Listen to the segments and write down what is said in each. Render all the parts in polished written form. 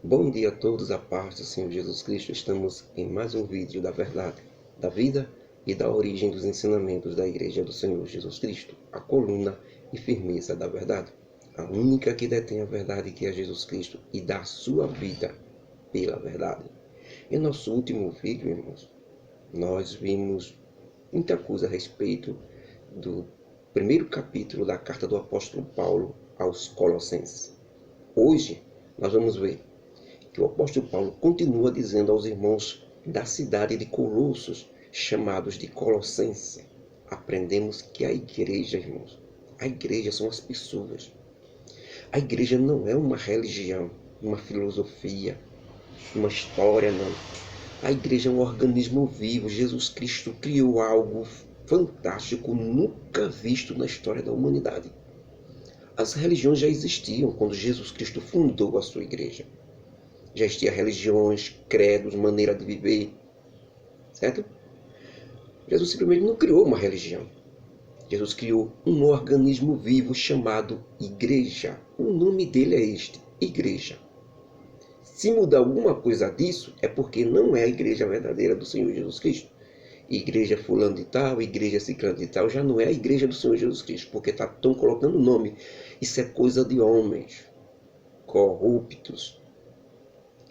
Bom dia a todos, a paz do Senhor Jesus Cristo. Estamos em mais um vídeo da verdade, da vida e da origem dos ensinamentos da Igreja do Senhor Jesus Cristo, a coluna e firmeza da verdade, a única que detém a verdade, que é Jesus Cristo, e dá sua vida pela verdade. Em nosso último vídeo, irmãos, nós vimos muita coisa a respeito do primeiro capítulo da carta do apóstolo Paulo aos Colossenses. Hoje nós vamos ver que o apóstolo Paulo continua dizendo aos irmãos da cidade de Colossos, chamados de Colossenses. Aprendemos que a igreja, irmãos, a igreja são as pessoas. A igreja não é uma religião, uma filosofia, uma história, não. A igreja é um organismo vivo. Jesus Cristo criou algo fantástico, nunca visto na história da humanidade. As religiões já existiam quando Jesus Cristo fundou a sua igreja. Já existiam religiões, credos, maneira de viver, certo? Jesus simplesmente não criou uma religião. Jesus criou um organismo vivo chamado igreja. O nome dele é este, igreja. Se mudar alguma coisa disso, é porque não é a igreja verdadeira do Senhor Jesus Cristo. Igreja fulano de tal, igreja ciclano de tal, já não é a igreja do Senhor Jesus Cristo, porque estão colocando o nome. Isso é coisa de homens corruptos.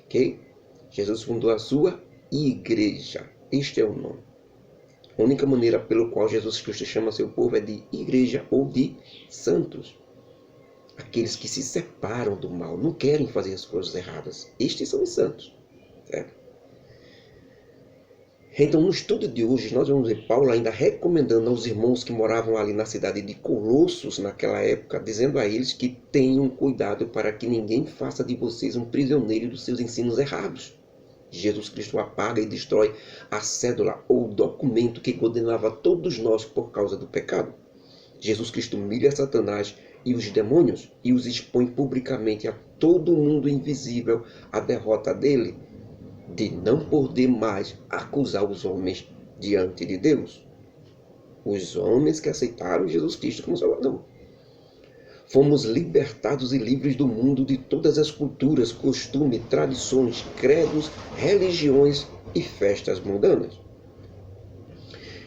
Ok? Jesus fundou a sua igreja. Este é o nome. A única maneira pelo qual Jesus Cristo chama seu povo é de igreja ou de santos. Aqueles que se separam do mal, não querem fazer as coisas erradas. Estes são os santos. Certo? Então, no estudo de hoje, nós vamos ver Paulo ainda recomendando aos irmãos que moravam ali na cidade de Colossos, naquela época, dizendo a eles que tenham cuidado para que ninguém faça de vocês um prisioneiro dos seus ensinos errados. Jesus Cristo apaga e destrói a cédula ou documento que condenava todos nós por causa do pecado. Jesus Cristo humilha Satanás e os demônios e os expõe publicamente a todo o mundo invisível a derrota dele, de não poder mais acusar os homens diante de Deus. Os homens que aceitaram Jesus Cristo como Salvador. Fomos libertados e livres do mundo, de todas as culturas, costumes, tradições, credos, religiões e festas mundanas.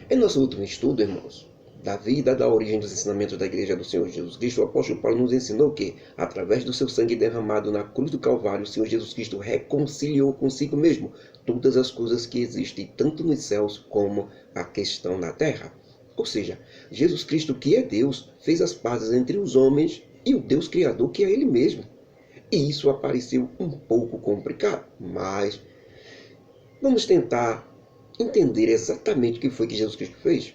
Em nosso último estudo, irmãos, da vida, da origem dos ensinamentos da Igreja do Senhor Jesus Cristo, o apóstolo Paulo nos ensinou que, através do seu sangue derramado na cruz do Calvário, o Senhor Jesus Cristo reconciliou consigo mesmo todas as coisas que existem, tanto nos céus como a questão na terra. Ou seja, Jesus Cristo, que é Deus, fez as pazes entre os homens e o Deus Criador, que é Ele mesmo. E isso apareceu um pouco complicado, mas vamos tentar entender exatamente o que foi que Jesus Cristo fez.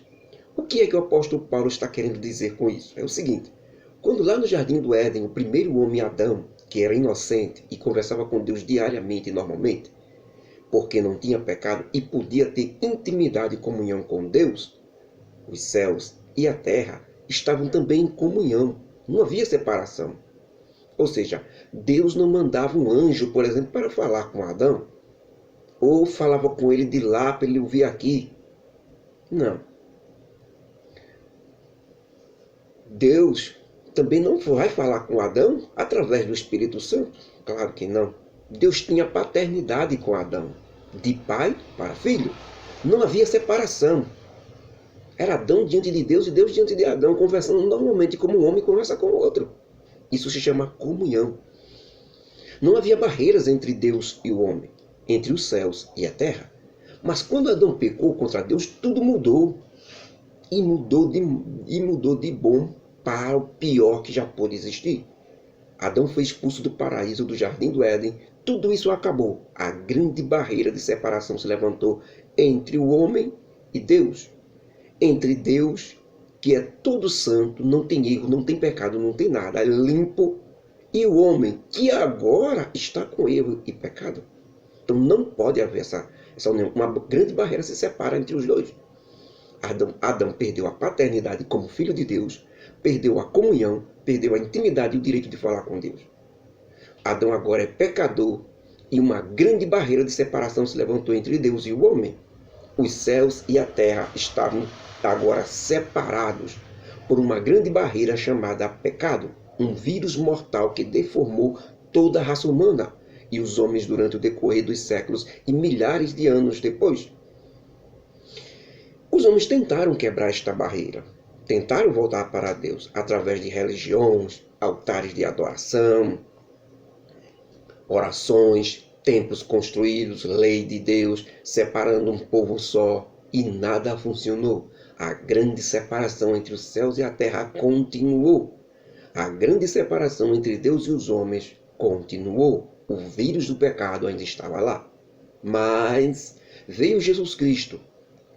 O que é que o apóstolo Paulo está querendo dizer com isso? É o seguinte: quando lá no jardim do Éden, o primeiro homem, Adão, que era inocente e conversava com Deus diariamente e normalmente, porque não tinha pecado e podia ter intimidade e comunhão com Deus, os céus e a terra estavam também em comunhão. Não havia separação. Ou seja, Deus não mandava um anjo, por exemplo, para falar com Adão, ou falava com ele de lá para ele ouvir aqui. Não. Deus também não vai falar com Adão através do Espírito Santo? Claro que não. Deus tinha paternidade com Adão, de pai para filho. Não havia separação. Era Adão diante de Deus e Deus diante de Adão, conversando normalmente como um homem conversa com o outro. Isso se chama comunhão. Não havia barreiras entre Deus e o homem, entre os céus e a terra. Mas quando Adão pecou contra Deus, tudo mudou. E mudou de bom para o pior que já pôde existir. Adão foi expulso do paraíso, do jardim do Éden. Tudo isso acabou. A grande barreira de separação se levantou entre o homem e Deus. Entre Deus, que é todo santo, não tem erro, não tem pecado, não tem nada, é limpo, e o homem, que agora está com erro e pecado. Então não pode haver essa união. Uma grande barreira se separa entre os dois. Adão perdeu a paternidade como filho de Deus, perdeu a comunhão, perdeu a intimidade e o direito de falar com Deus. Adão agora é pecador e uma grande barreira de separação se levantou entre Deus e o homem. Os céus e a terra estavam agora separados por uma grande barreira chamada pecado, um vírus mortal que deformou toda a raça humana e os homens durante o decorrer dos séculos e milhares de anos depois. Os homens tentaram quebrar esta barreira, tentaram voltar para Deus através de religiões, altares de adoração, orações, templos construídos, lei de Deus, separando um povo só, e nada funcionou. A grande separação entre os céus e a terra continuou. A grande separação entre Deus e os homens continuou. O vírus do pecado ainda estava lá. Mas veio Jesus Cristo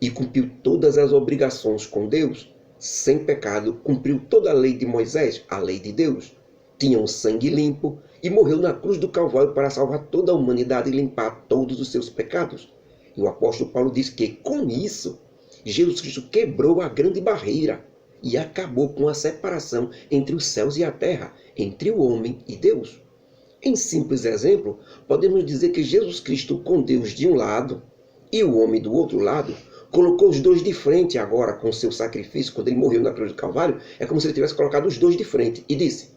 e cumpriu todas as obrigações com Deus. Sem pecado, cumpriu toda a lei de Moisés, a lei de Deus. Tinha um sangue limpo e morreu na cruz do Calvário para salvar toda a humanidade e limpar todos os seus pecados. E o apóstolo Paulo diz que, com isso, Jesus Cristo quebrou a grande barreira e acabou com a separação entre os céus e a terra, entre o homem e Deus. Em simples exemplo, podemos dizer que Jesus Cristo, com Deus de um lado e o homem do outro lado, colocou os dois de frente agora com seu sacrifício. Quando ele morreu na cruz do Calvário, é como se ele tivesse colocado os dois de frente e disse: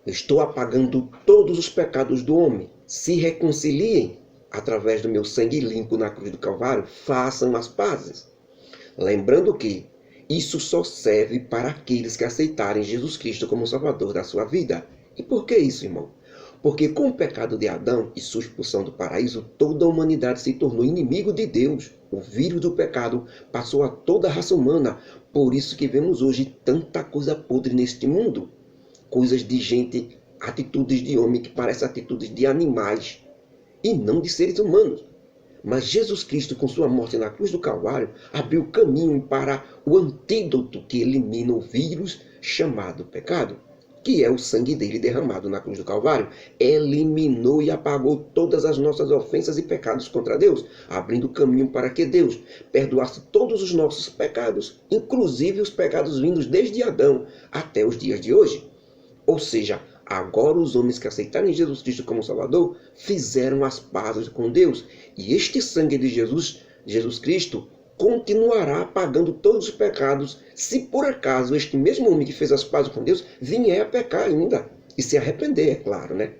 estou apagando todos os pecados do homem. Se reconciliem através do meu sangue limpo na cruz do Calvário, façam as pazes. Lembrando que isso só serve para aqueles que aceitarem Jesus Cristo como Salvador da sua vida. E por que isso, irmão? Porque com o pecado de Adão e sua expulsão do paraíso, toda a humanidade se tornou inimigo de Deus. O vírus do pecado passou a toda a raça humana. Por isso que vemos hoje tanta coisa podre neste mundo. Coisas de gente, atitudes de homem que parecem atitudes de animais e não de seres humanos. Mas Jesus Cristo, com sua morte na cruz do Calvário, abriu caminho para o antídoto que elimina o vírus chamado pecado, que é o sangue dele derramado na cruz do Calvário. Eliminou e apagou todas as nossas ofensas e pecados contra Deus, abrindo caminho para que Deus perdoasse todos os nossos pecados, inclusive os pecados vindos desde Adão até os dias de hoje. Ou seja, agora os homens que aceitaram Jesus Cristo como Salvador fizeram as pazes com Deus. E este sangue de Jesus Cristo, continuará apagando todos os pecados, se por acaso este mesmo homem que fez as pazes com Deus vier a pecar ainda. E se arrepender, é claro, né?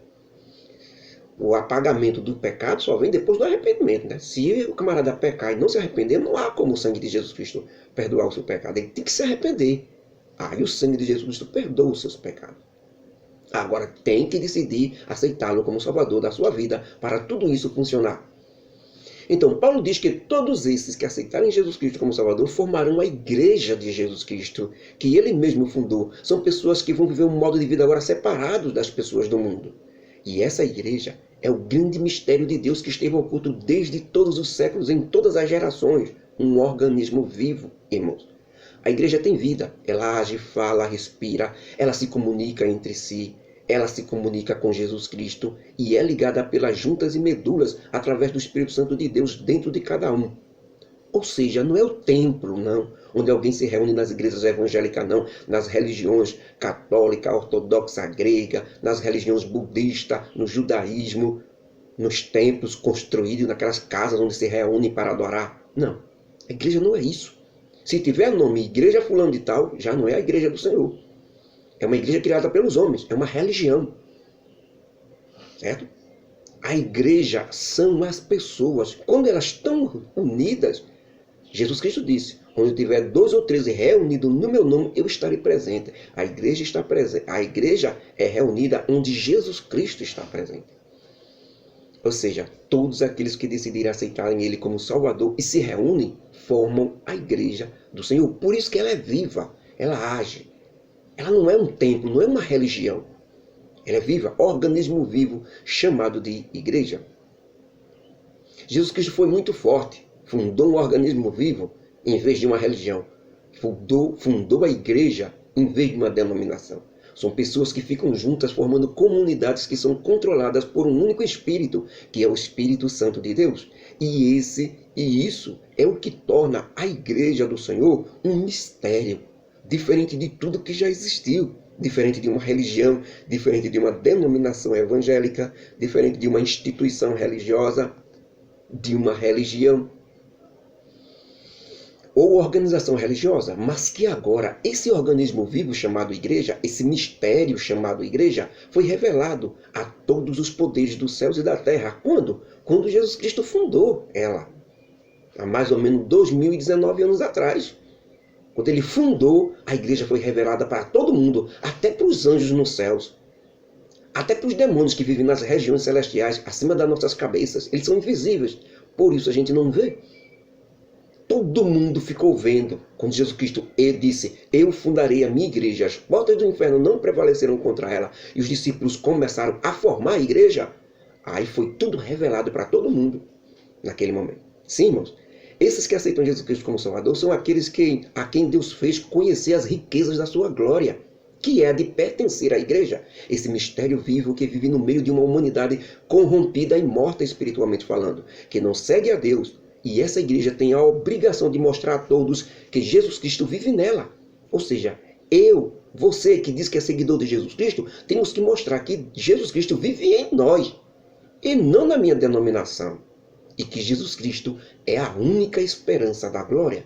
O apagamento do pecado só vem depois do arrependimento, né? Se o camarada pecar e não se arrepender, não há como o sangue de Jesus Cristo perdoar o seu pecado. Ele tem que se arrepender. Aí o sangue de Jesus Cristo perdoa os seus pecados. Agora tem que decidir aceitá-lo como Salvador da sua vida para tudo isso funcionar. Então, Paulo diz que todos esses que aceitarem Jesus Cristo como Salvador formarão a igreja de Jesus Cristo, que ele mesmo fundou. São pessoas que vão viver um modo de vida agora separado das pessoas do mundo. E essa igreja é o grande mistério de Deus que esteve oculto desde todos os séculos, em todas as gerações. Um organismo vivo, irmãos. A igreja tem vida, ela age, fala, respira, ela se comunica entre si, ela se comunica com Jesus Cristo e é ligada pelas juntas e medulas através do Espírito Santo de Deus dentro de cada um. Ou seja, não é o templo, não, onde alguém se reúne nas igrejas evangélicas, não, nas religiões católica, ortodoxa, grega, nas religiões budista, no judaísmo, nos templos construídos, naquelas casas onde se reúnem para adorar. Não, a igreja não é isso. Se tiver nome igreja fulano de tal, já não é a igreja do Senhor. É uma igreja criada pelos homens, é uma religião. Certo? A igreja são as pessoas. Quando elas estão unidas, Jesus Cristo disse: onde tiver 2 ou 3 reunidos no meu nome, eu estarei presente. A igreja está presente. A igreja é reunida onde Jesus Cristo está presente. Ou seja, todos aqueles que decidirem aceitarem Ele como Salvador e se reúnem, formam a igreja do Senhor. Por isso que ela é viva, ela age. Ela não é um templo, não é uma religião. Ela é viva, organismo vivo, chamado de igreja. Jesus Cristo foi muito forte, fundou um organismo vivo em vez de uma religião. Fundou a igreja em vez de uma denominação. São pessoas que ficam juntas formando comunidades que são controladas por um único Espírito, que é o Espírito Santo de Deus. E isso é o que torna a igreja do Senhor um mistério, diferente de tudo que já existiu, diferente de uma religião, diferente de uma denominação evangélica, diferente de uma instituição religiosa, de uma religião. ou organização religiosa, mas que agora esse organismo vivo chamado igreja, esse mistério chamado igreja, foi revelado a todos os poderes dos céus e da terra. Quando? Quando Jesus Cristo fundou ela, há mais ou menos 2019 anos atrás. Quando ele fundou, a igreja foi revelada para todo mundo, até para os anjos nos céus, até para os demônios que vivem nas regiões celestiais, acima das nossas cabeças. Eles são invisíveis, por isso a gente não vê. Todo mundo ficou vendo quando Jesus Cristo disse: eu fundarei a minha igreja, as portas do inferno não prevalecerão contra ela. E os discípulos começaram a formar a igreja. Aí foi tudo revelado para todo mundo naquele momento. Sim, irmãos. Esses que aceitam Jesus Cristo como Salvador são aqueles a quem Deus fez conhecer as riquezas da sua glória, que é a de pertencer à igreja. Esse mistério vivo que vive no meio de uma humanidade corrompida e morta espiritualmente falando, que não segue a Deus. E essa igreja tem a obrigação de mostrar a todos que Jesus Cristo vive nela. Ou seja, você que diz que é seguidor de Jesus Cristo, temos que mostrar que Jesus Cristo vive em nós e não na minha denominação. E que Jesus Cristo é a única esperança da glória.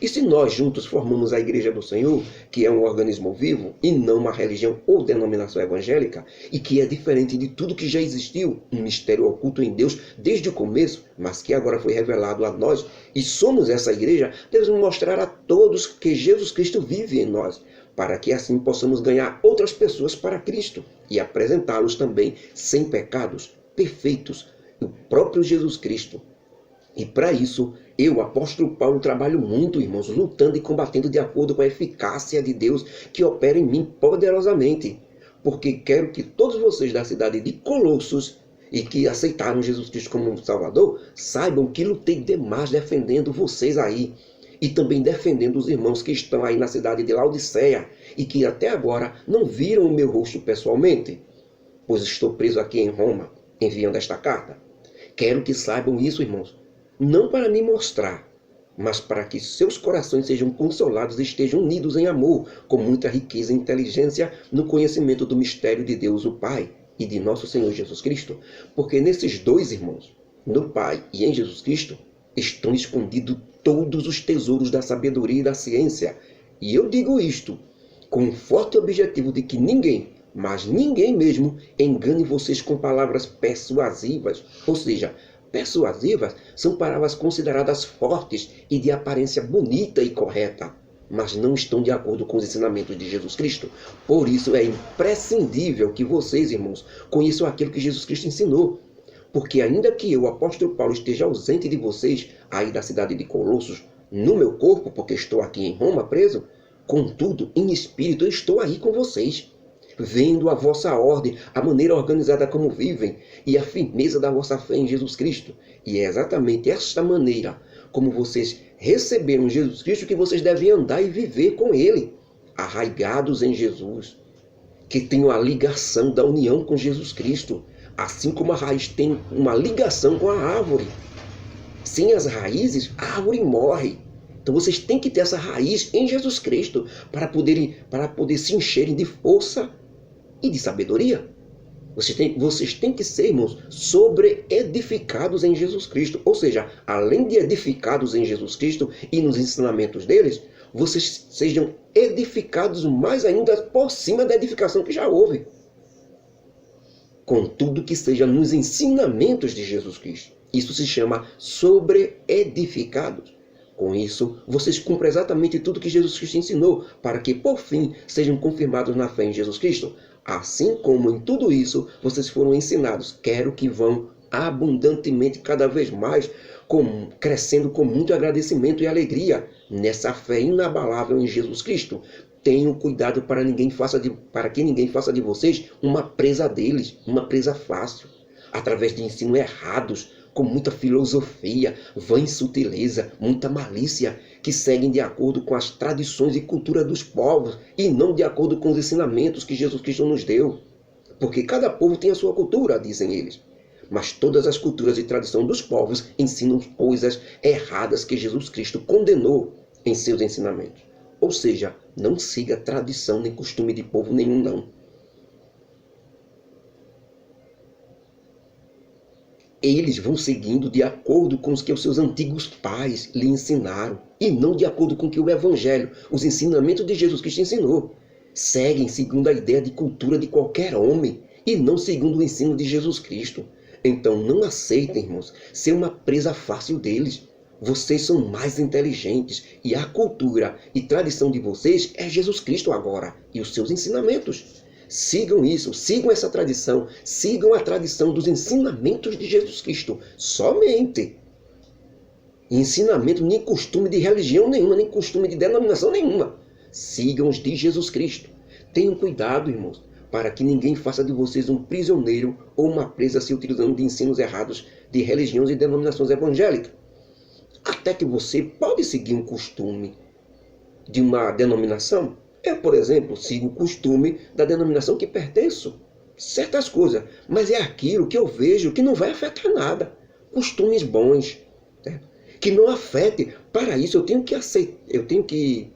E se nós juntos formamos a Igreja do Senhor, que é um organismo vivo e não uma religião ou denominação evangélica, e que é diferente de tudo que já existiu, um mistério oculto em Deus desde o começo, mas que agora foi revelado a nós, e somos essa igreja, devemos mostrar a todos que Jesus Cristo vive em nós, para que assim possamos ganhar outras pessoas para Cristo e apresentá-los também sem pecados, perfeitos, o próprio Jesus Cristo. E para isso, eu, apóstolo Paulo, trabalho muito, irmãos, lutando e combatendo de acordo com a eficácia de Deus que opera em mim poderosamente. Porque quero que todos vocês da cidade de Colossos e que aceitaram Jesus Cristo como Salvador, saibam que lutei demais defendendo vocês aí. E também defendendo os irmãos que estão aí na cidade de Laodiceia e que até agora não viram o meu rosto pessoalmente, pois estou preso aqui em Roma, enviando esta carta. Quero que saibam isso, irmãos. Não para me mostrar, mas para que seus corações sejam consolados e estejam unidos em amor, com muita riqueza e inteligência no conhecimento do mistério de Deus, o Pai, e de nosso Senhor Jesus Cristo. Porque nesses dois, irmãos, no Pai e em Jesus Cristo, estão escondidos todos os tesouros da sabedoria e da ciência. E eu digo isto com o forte objetivo de que ninguém, mas ninguém mesmo, engane vocês com palavras persuasivas, ou seja, persuasivas são palavras consideradas fortes e de aparência bonita e correta, mas não estão de acordo com os ensinamentos de Jesus Cristo. Por isso é imprescindível que vocês, irmãos, conheçam aquilo que Jesus Cristo ensinou. Porque ainda que eu, o apóstolo Paulo, esteja ausente de vocês, aí da cidade de Colossos, no meu corpo, porque estou aqui em Roma preso, contudo, em espírito, eu estou aí com vocês, vendo a vossa ordem, a maneira organizada como vivem e a firmeza da vossa fé em Jesus Cristo. E é exatamente esta maneira como vocês receberam Jesus Cristo que vocês devem andar e viver com Ele, arraigados em Jesus, que tenham a ligação da união com Jesus Cristo, assim como a raiz tem uma ligação com a árvore. Sem as raízes, a árvore morre. Então vocês têm que ter essa raiz em Jesus Cristo para poder se encherem de força e de sabedoria. Vocês têm que ser, irmãos, sobre-edificados em Jesus Cristo. Ou seja, além de edificados em Jesus Cristo e nos ensinamentos deles, vocês sejam edificados mais ainda por cima da edificação que já houve. Contudo, que seja nos ensinamentos de Jesus Cristo. Isso se chama sobre-edificados. Com isso, vocês cumprem exatamente tudo que Jesus Cristo ensinou, para que, por fim, sejam confirmados na fé em Jesus Cristo. Assim como em tudo isso, vocês foram ensinados. Quero que vão abundantemente cada vez mais, crescendo com muito agradecimento e alegria, nessa fé inabalável em Jesus Cristo. Tenham cuidado para que ninguém faça de vocês uma presa deles, uma presa fácil, através de ensinos errados, com muita filosofia, vã sutileza, muita malícia, que seguem de acordo com as tradições e cultura dos povos, e não de acordo com os ensinamentos que Jesus Cristo nos deu. Porque cada povo tem a sua cultura, dizem eles. Mas todas as culturas e tradições dos povos ensinam coisas erradas que Jesus Cristo condenou em seus ensinamentos. Ou seja, não siga tradição nem costume de povo nenhum, não. Eles vão seguindo de acordo com os que os seus antigos pais lhe ensinaram, e não de acordo com o que o Evangelho, os ensinamentos de Jesus Cristo ensinou. Seguem segundo a ideia de cultura de qualquer homem, e não segundo o ensino de Jesus Cristo. Então não aceitem, irmãos, ser uma presa fácil deles. Vocês são mais inteligentes, e a cultura e tradição de vocês é Jesus Cristo agora, e os seus ensinamentos. Sigam isso, sigam essa tradição, sigam a tradição dos ensinamentos de Jesus Cristo, somente. Ensinamento nem costume de religião nenhuma, nem costume de denominação nenhuma. Sigam os de Jesus Cristo. Tenham cuidado, irmãos, para que ninguém faça de vocês um prisioneiro ou uma presa se utilizando de ensinos errados de religiões e denominações evangélicas. Até que você pode seguir um costume de uma denominação. Eu, por exemplo, sigo o costume da denominação que pertenço. Certas coisas, mas é aquilo que eu vejo que não vai afetar nada. Costumes bons, certo? Que não afete. Para isso eu tenho que aceitar, eu tenho que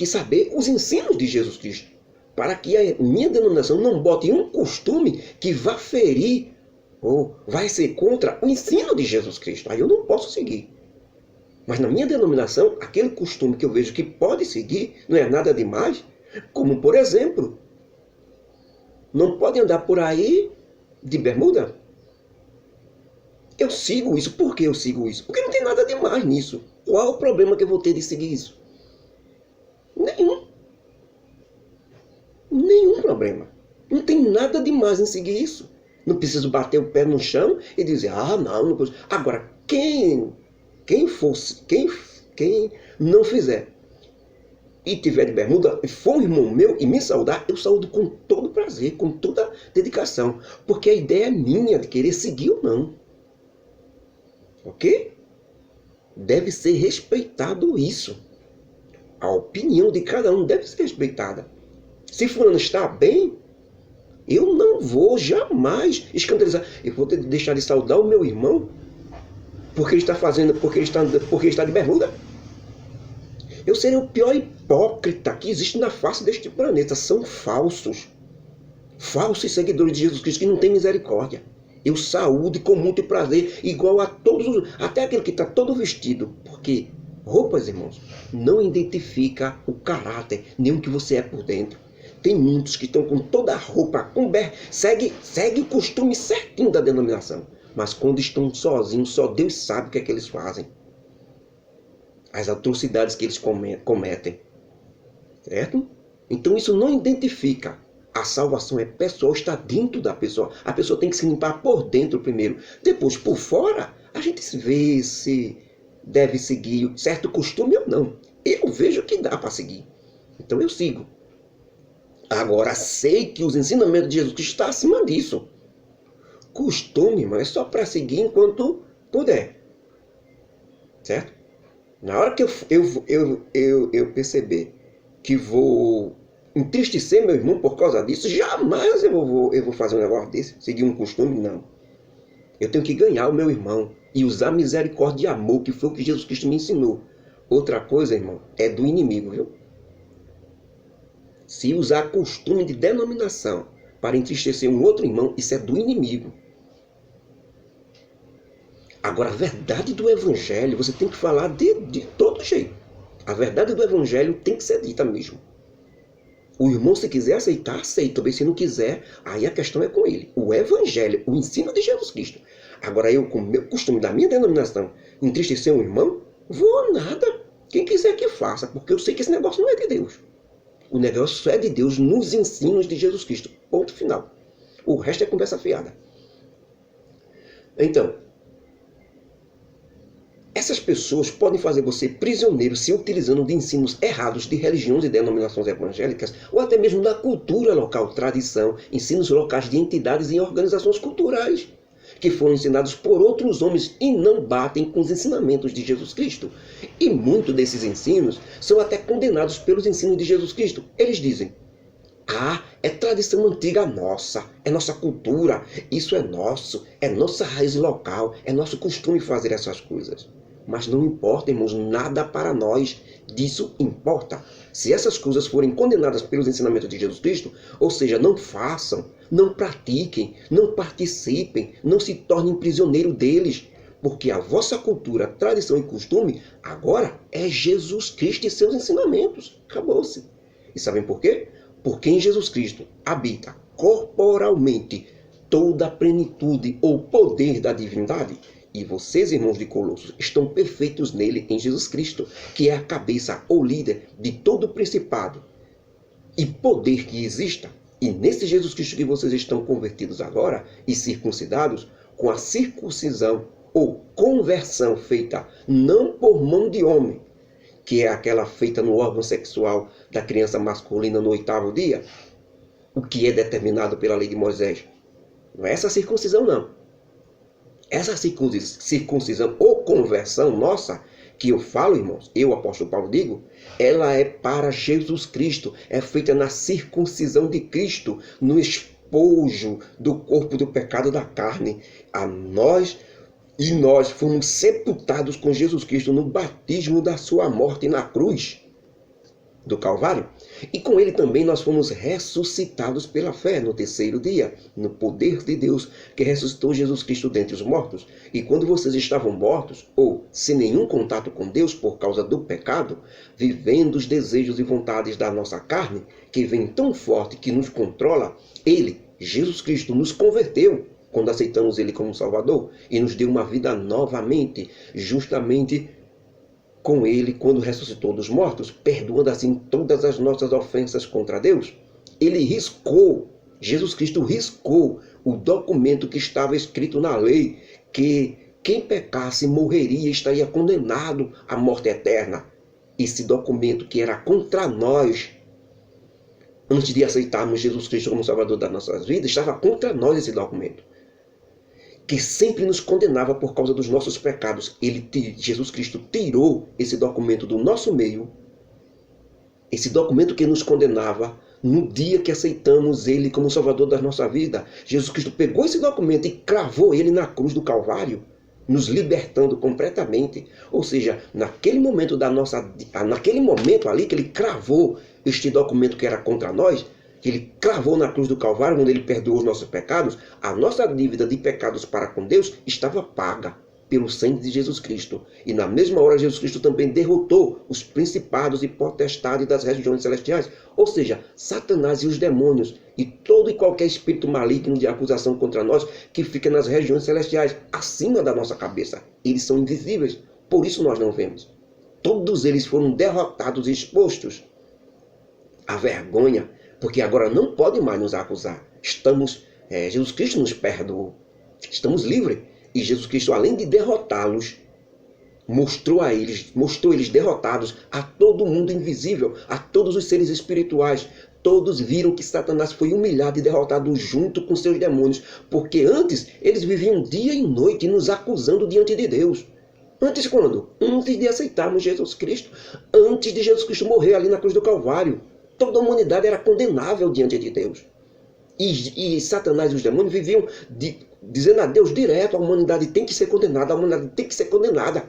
saber os ensinos de Jesus Cristo. Para que a minha denominação não bote um costume que vá ferir ou vai ser contra o ensino de Jesus Cristo. Aí eu não posso seguir. Mas na minha denominação, aquele costume que eu vejo que pode seguir, não é nada demais. Como, por exemplo, não pode andar por aí de bermuda. Eu sigo isso. Por que eu sigo isso? Porque não tem nada demais nisso. Qual o problema que eu vou ter de seguir isso? Nenhum. Nenhum problema. Não tem nada demais em seguir isso. Não preciso bater o pé no chão e dizer, não posso. Agora, quem não fizer e tiver de bermuda, e for um irmão meu e me saudar, eu saúdo com todo prazer, com toda dedicação. Porque a ideia é minha de querer seguir ou não. Ok? Deve ser respeitado isso. A opinião de cada um deve ser respeitada. Se fulano está bem, eu não vou jamais escandalizar. Eu vou deixar de saudar o meu irmão porque ele está fazendo, porque ele está de bermuda. Eu serei o pior hipócrita que existe na face deste planeta. São falsos. Falsos seguidores de Jesus Cristo que não têm misericórdia. Eu saúdo com muito prazer, igual a todos, até aquele que está todo vestido. Porque roupas, irmãos, não identifica o caráter, nem o que você é por dentro. Tem muitos que estão com toda a roupa, segue o costume certinho da denominação. Mas quando estão sozinhos, só Deus sabe o que é que eles fazem. As atrocidades que eles cometem. Certo? Então isso não identifica. A salvação é pessoal, está dentro da pessoa. A pessoa tem que se limpar por dentro primeiro. Depois, por fora, a gente vê se deve seguir certo costume ou não. Eu vejo que dá para seguir. Então eu sigo. Agora sei que os ensinamentos de Jesus Cristo estão acima disso. Costume, irmão, é só para seguir enquanto puder. Certo? Na hora que eu perceber que vou entristecer meu irmão por causa disso, jamais eu vou fazer um negócio desse, seguir um costume, não. Eu tenho que ganhar o meu irmão e usar misericórdia e amor, que foi o que Jesus Cristo me ensinou. Outra coisa, irmão, é do inimigo, viu? Se usar costume de denominação para entristecer um outro irmão, isso é do inimigo. Agora, a verdade do Evangelho, você tem que falar de todo jeito. A verdade do Evangelho tem que ser dita mesmo. O irmão, se quiser aceitar, aceita. Também, se não quiser, aí a questão é com ele. O Evangelho, o ensino de Jesus Cristo. Agora, eu, com o meu costume da minha denominação, entristecer um irmão, vou nada. Quem quiser que faça, porque eu sei que esse negócio não é de Deus. O negócio é de Deus nos ensinos de Jesus Cristo. Ponto final. O resto é conversa fiada. Então, essas pessoas podem fazer você prisioneiro se utilizando de ensinos errados de religiões e denominações evangélicas, ou até mesmo da cultura local, tradição, ensinos locais de entidades e organizações culturais, que foram ensinados por outros homens e não batem com os ensinamentos de Jesus Cristo. E muitos desses ensinos são até condenados pelos ensinos de Jesus Cristo. Eles dizem, é tradição antiga nossa, é nossa cultura, isso é nosso, é nossa raiz local, é nosso costume fazer essas coisas. Mas não importa, irmãos, nada para nós disso importa. Se essas coisas forem condenadas pelos ensinamentos de Jesus Cristo, ou seja, não façam, não pratiquem, não participem, não se tornem prisioneiro deles, porque a vossa cultura, tradição e costume agora é Jesus Cristo e seus ensinamentos. Acabou-se. E sabem por quê? Porque em Jesus Cristo habita corporalmente toda a plenitude ou poder da divindade. E vocês, irmãos de Colossos, estão perfeitos nele, em Jesus Cristo, que é a cabeça ou líder de todo o principado e poder que exista. E nesse Jesus Cristo que vocês estão convertidos agora e circuncidados, com a circuncisão ou conversão feita não por mão de homem, que é aquela feita no órgão sexual da criança masculina no 8º dia, o que é determinado pela lei de Moisés. Não é essa circuncisão, não. Essa circuncisão ou conversão nossa, que eu falo, irmãos, eu, apóstolo Paulo, digo, ela é para Jesus Cristo, é feita na circuncisão de Cristo, no espojo do corpo do pecado da carne. E nós fomos sepultados com Jesus Cristo no batismo da sua morte na cruz do Calvário. E com ele também nós fomos ressuscitados pela fé no 3º dia, no poder de Deus que ressuscitou Jesus Cristo dentre os mortos. E quando vocês estavam mortos, ou sem nenhum contato com Deus por causa do pecado, vivendo os desejos e vontades da nossa carne, que vem tão forte que nos controla, ele, Jesus Cristo, nos converteu quando aceitamos ele como Salvador e nos deu uma vida novamente, justamente com ele quando ressuscitou dos mortos, perdoando assim todas as nossas ofensas contra Deus. Ele riscou, Jesus Cristo riscou o documento que estava escrito na lei, que quem pecasse morreria e estaria condenado à morte eterna. Esse documento que era contra nós, antes de aceitarmos Jesus Cristo como Salvador das nossas vidas, estava contra nós esse documento, que sempre nos condenava por causa dos nossos pecados. Jesus Cristo tirou esse documento do nosso meio, esse documento que nos condenava, no dia que aceitamos ele como Salvador da nossa vida. Jesus Cristo pegou esse documento e cravou ele na cruz do Calvário, nos libertando completamente. Ou seja, naquele momento naquele momento ali que ele cravou este documento que era contra nós, que ele cravou na cruz do Calvário, onde ele perdoou os nossos pecados, a nossa dívida de pecados para com Deus estava paga pelo sangue de Jesus Cristo. E na mesma hora Jesus Cristo também derrotou os principados e potestades das regiões celestiais, ou seja, Satanás e os demônios, e todo e qualquer espírito maligno de acusação contra nós que fica nas regiões celestiais, acima da nossa cabeça. Eles são invisíveis, por isso nós não vemos. Todos eles foram derrotados e expostos à vergonha, porque agora não pode mais nos acusar. Jesus Cristo nos perdoou. Estamos livres. E Jesus Cristo, além de derrotá-los, mostrou eles derrotados a todo mundo invisível, a todos os seres espirituais. Todos viram que Satanás foi humilhado e derrotado junto com seus demônios, porque antes eles viviam dia e noite nos acusando diante de Deus. Antes quando? Antes de aceitarmos Jesus Cristo, antes de Jesus Cristo morrer ali na cruz do Calvário. Toda a humanidade era condenável diante de Deus. E Satanás e os demônios viviam dizendo a Deus direto: a humanidade tem que ser condenada, a humanidade tem que ser condenada.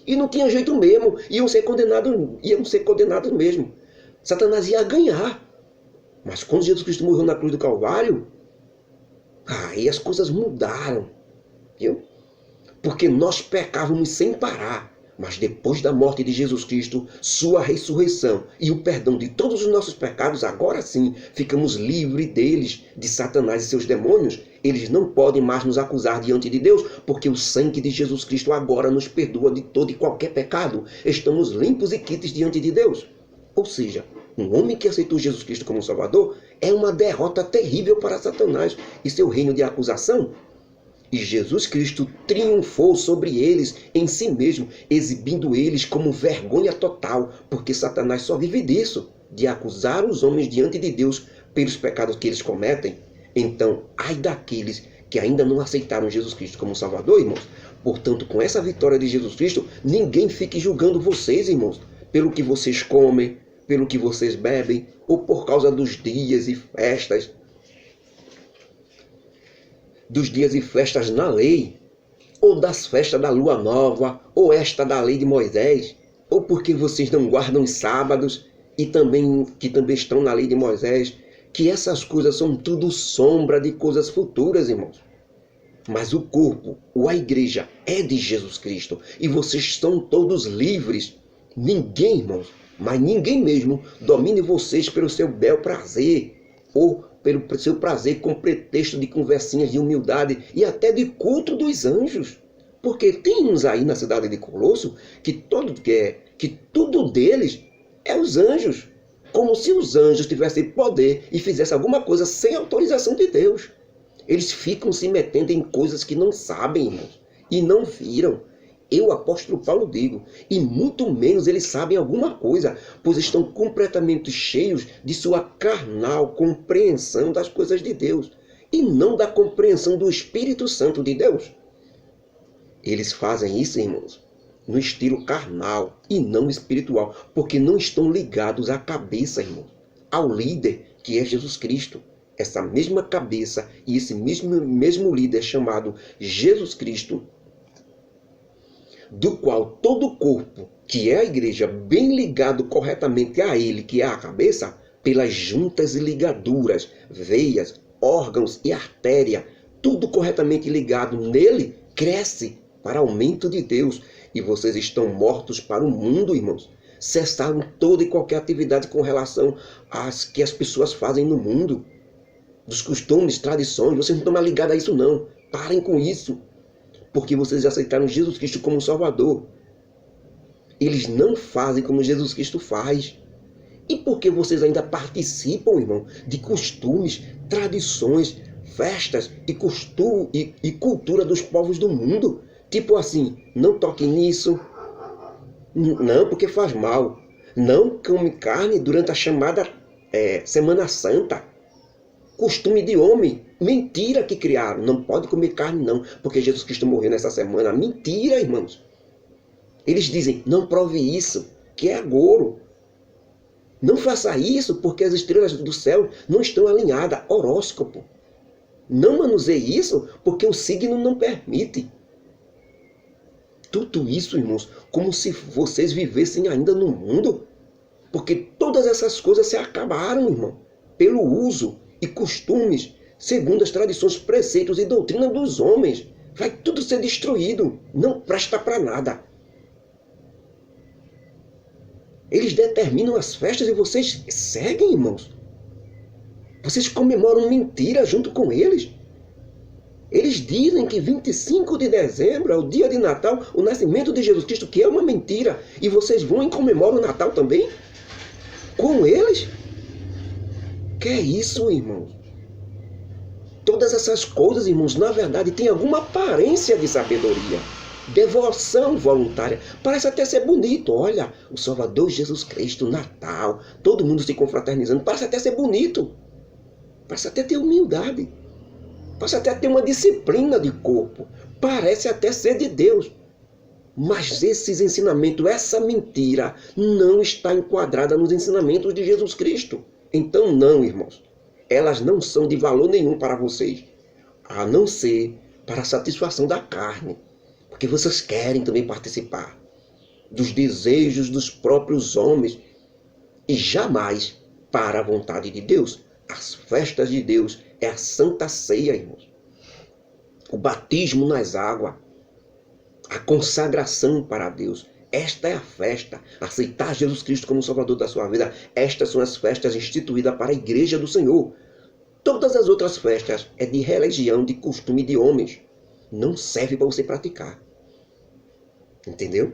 E não tinha jeito mesmo, iam ser condenados mesmo. Satanás ia ganhar. Mas quando Jesus Cristo morreu na cruz do Calvário, aí as coisas mudaram. Viu? Porque nós pecávamos sem parar. Mas depois da morte de Jesus Cristo, sua ressurreição e o perdão de todos os nossos pecados, agora sim ficamos livres deles, de Satanás e seus demônios. Eles não podem mais nos acusar diante de Deus, porque o sangue de Jesus Cristo agora nos perdoa de todo e qualquer pecado. Estamos limpos e quites diante de Deus. Ou seja, um homem que aceitou Jesus Cristo como Salvador é uma derrota terrível para Satanás e seu reino de acusação. E Jesus Cristo triunfou sobre eles em si mesmo, exibindo eles como vergonha total, porque Satanás só vive disso, de acusar os homens diante de Deus pelos pecados que eles cometem. Então, ai daqueles que ainda não aceitaram Jesus Cristo como Salvador, irmãos. Portanto, com essa vitória de Jesus Cristo, ninguém fique julgando vocês, irmãos, pelo que vocês comem, pelo que vocês bebem, ou por causa dos dias e festas na lei, ou ou das festas da lua nova, ou esta da lei de Moisés, ou porque vocês não guardam os sábados e que também estão na lei de Moisés, que essas coisas são tudo sombra de coisas futuras, irmãos. Mas o corpo, ou a igreja, é de Jesus Cristo. E vocês estão todos livres. Ninguém, irmãos, mas ninguém mesmo, domine vocês pelo seu bel prazer, ou pelo seu prazer com pretexto de conversinhas de humildade e até de culto dos anjos. Porque tem uns aí na cidade de Colosso que tudo deles é os anjos. Como se os anjos tivessem poder e fizessem alguma coisa sem autorização de Deus. Eles ficam se metendo em coisas que não sabem, irmãos, e não viram. Eu, apóstolo Paulo, digo, e muito menos eles sabem alguma coisa, pois estão completamente cheios de sua carnal compreensão das coisas de Deus, e não da compreensão do Espírito Santo de Deus. Eles fazem isso, irmãos, no estilo carnal e não espiritual, porque não estão ligados à cabeça, irmãos, ao líder que é Jesus Cristo. Essa mesma cabeça e esse mesmo líder chamado Jesus Cristo, do qual todo o corpo, que é a igreja, bem ligado corretamente a ele, que é a cabeça, pelas juntas e ligaduras, veias, órgãos e artéria, tudo corretamente ligado nele, cresce para aumento de Deus. E vocês estão mortos para o mundo, irmãos. Cessaram toda e qualquer atividade com relação às que as pessoas fazem no mundo. Dos costumes, tradições, vocês não estão mais ligados a isso não. Parem com isso. Porque vocês aceitaram Jesus Cristo como Salvador. Eles não fazem como Jesus Cristo faz. E por que vocês ainda participam, irmão, de costumes, tradições, festas e cultura dos povos do mundo? Tipo assim, não toque nisso. Não, porque faz mal. Não come carne durante a chamada Semana Santa. Costume de homem. Mentira que criaram. Não pode comer carne não, porque Jesus Cristo morreu nessa semana. Mentira, irmãos. Eles dizem, não prove isso, que é agouro. Não faça isso, porque as estrelas do céu não estão alinhadas. Horóscopo. Não manuseie isso, porque o signo não permite. Tudo isso, irmãos, como se vocês vivessem ainda no mundo. Porque todas essas coisas se acabaram, irmão, pelo uso e costumes, segundo as tradições, preceitos e doutrina dos homens. Vai tudo ser destruído. Não presta para nada. Eles determinam as festas e vocês seguem, irmãos. Vocês comemoram mentira junto com eles. Eles dizem que 25 de dezembro é o dia de Natal, o nascimento de Jesus Cristo, que é uma mentira. E vocês vão e comemoram o Natal também? Com eles? Que é isso, irmãos? Todas essas coisas, irmãos, na verdade, têm alguma aparência de sabedoria. Devoção voluntária. Parece até ser bonito. Olha, o Salvador Jesus Cristo, Natal, todo mundo se confraternizando. Parece até ser bonito. Parece até ter humildade. Parece até ter uma disciplina de corpo. Parece até ser de Deus. Mas esses ensinamentos, essa mentira, não está enquadrada nos ensinamentos de Jesus Cristo. Então não, irmãos. Elas não são de valor nenhum para vocês. A não ser para a satisfação da carne. Porque vocês querem também participar dos desejos dos próprios homens. E jamais para a vontade de Deus. As festas de Deus é a Santa Ceia, irmãos. O batismo nas águas. A consagração para Deus. Esta é a festa. Aceitar Jesus Cristo como Salvador da sua vida. Estas são as festas instituídas para a igreja do Senhor. Todas as outras festas é de religião, de costume de homens. Não serve para você praticar. Entendeu?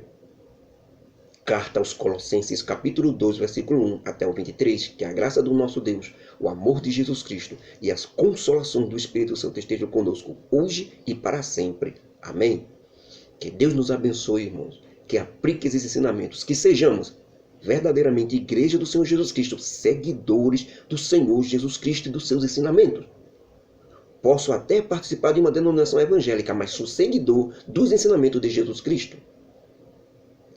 Carta aos Colossenses, capítulo 2, versículo 1 até o 23, que a graça do nosso Deus, o amor de Jesus Cristo e as consolações do Espírito Santo estejam conosco hoje e para sempre. Amém? Que Deus nos abençoe, irmãos, que aplique esses ensinamentos, que sejamos verdadeiramente igreja do Senhor Jesus Cristo, seguidores do Senhor Jesus Cristo e dos seus ensinamentos. Posso até participar de uma denominação evangélica, mas sou seguidor dos ensinamentos de Jesus Cristo.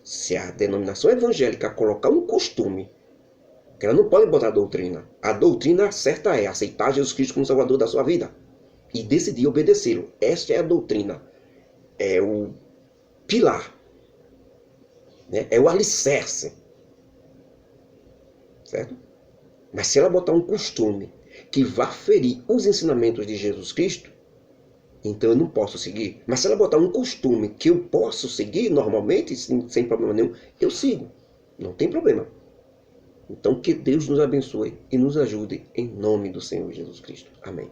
Se a denominação evangélica colocar um costume, que ela não pode botar doutrina. A doutrina certa é aceitar Jesus Cristo como Salvador da sua vida e decidir obedecê-lo. Esta é a doutrina. é o pilar, né? É o alicerce, certo? Mas se ela botar um costume que vá ferir os ensinamentos de Jesus Cristo, então eu não posso seguir. Mas se ela botar um costume que eu posso seguir normalmente, sem problema nenhum, eu sigo. Não tem problema. Então que Deus nos abençoe e nos ajude em nome do Senhor Jesus Cristo. Amém.